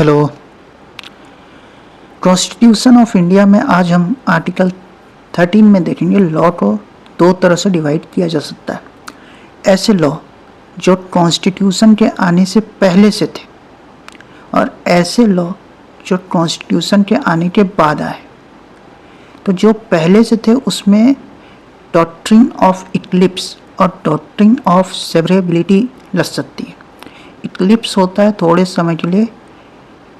Hello. Constitution of India में आज हम आर्टिकल 13 में देखेंगे लॉ को दो तरह से डिवाइड किया जा सकता है। ऐसे लॉ जो कॉन्स्टिट्यूशन के आने से पहले से थे और ऐसे लॉ जो कॉन्स्टिट्यूशन के आने के बाद आए। तो जो पहले से थे उसमें डॉक्ट्रिन ऑफ इक्लिप्स और डॉक्ट्रिन ऑफ सेवरेबिलिटी लग सकती है। इक्लिप्स होता है थोड़े समय के लिए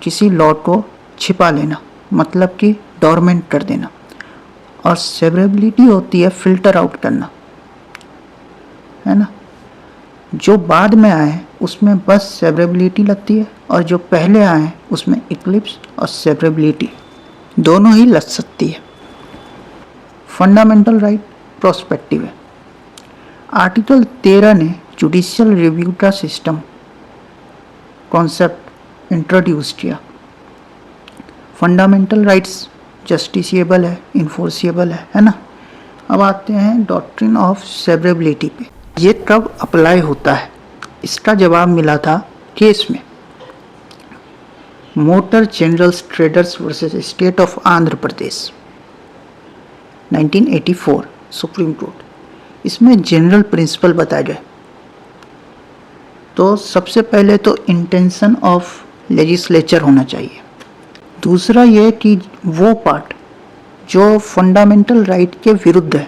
किसी लॉ को छिपा लेना, मतलब कि डोरमेंट कर देना, और सेवरेबिलिटी होती है फिल्टर आउट करना, है ना। जो बाद में आए उसमें बस सेवरेबिलिटी लगती है और जो पहले आए उसमें इक्लिप्स और सेवरेबिलिटी दोनों ही लग सकती है। फंडामेंटल राइट प्रोस्पेक्टिव है। आर्टिकल 13 ने जुडिशियल रिव्यू का सिस्टम कॉन्सेप्ट इंट्रोड्यूस किया। फंडामेंटल राइट्स जस्टिसिएबल है, इन्फोर्सिएबल है ना। अब आते हैं डॉक्ट्रिन ऑफ सेवरेबिलिटी पे। ये कब अप्लाई होता है, इसका जवाब मिला था केस में motor generals traders versus state of Andhra Pradesh 1984 supreme court. इसमें जनरल प्रिंसिपल बताया गया। तो सबसे पहले तो इंटेंशन ऑफ लेजिस्लेचर होना चाहिए। दूसरा ये कि वो पार्ट जो फंडामेंटल राइट के विरुद्ध है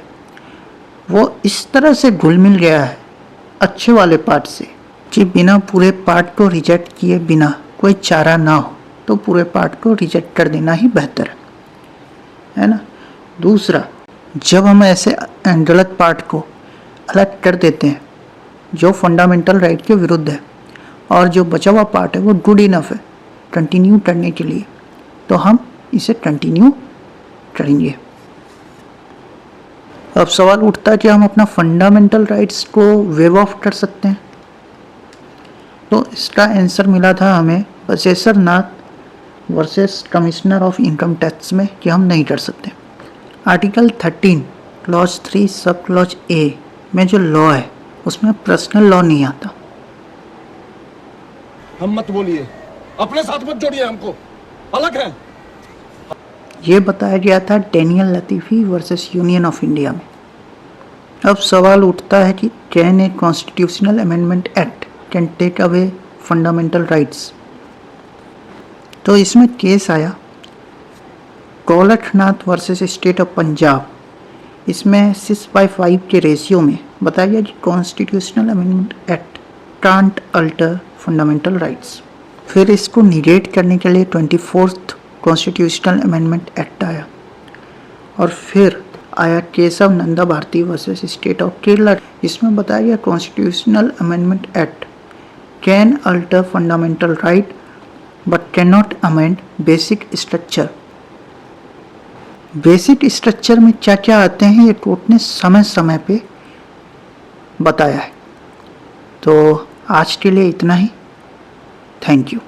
वो इस तरह से घुल मिल गया है अच्छे वाले पार्ट से कि बिना पूरे पार्ट को रिजेक्ट किए बिना कोई चारा ना हो, तो पूरे पार्ट को रिजेक्ट कर देना ही बेहतर है ना। दूसरा, जब हम ऐसे गलत पार्ट को अलग कर देते हैं जो फंडामेंटल राइट के विरुद्ध है और जो बचा हुआ पार्ट है वो गुड इनफ है कंटिन्यू करने के लिए, तो हम इसे कंटिन्यू करेंगे। अब सवाल उठता है कि हम अपना फंडामेंटल राइट्स को वेव ऑफ कर सकते हैं। तो इसका आंसर मिला था हमें Basheshwar Nath versus commissioner of income tax में कि हम नहीं कर सकते। Article 13 clause 3 sub clause A में जो लॉ है उसमें पर्सनल लॉ नहीं आता। हम मत बोलिए, अपने साथ मत जोड़िए, हमको अलग है। ये बताया गया था Daniel Latifi versus union of India में। अब सवाल उठता है कि can a constitutional amendment act can take away fundamental rights. तो इसमें केस आया Gorakhnath versus state of Punjab. इसमें 6/5 के रेशियो में बताया गया कि constitutional amendment act can't alter fundamental rights. फिर इसको निगेट करने के लिए 24th कॉन्स्टिट्यूशनल अमेंडमेंट एक्ट आया और फिर आया Keshava Nanda Bharati versus state of Kerala. इसमें बताया गया constitutional amendment act can alter fundamental right but can not amend basic structure. Basic structure में क्या क्या आते हैं ये कोर्ट ने समय समय पे बताया है। तो आज के लिए इतना ही। Thank you.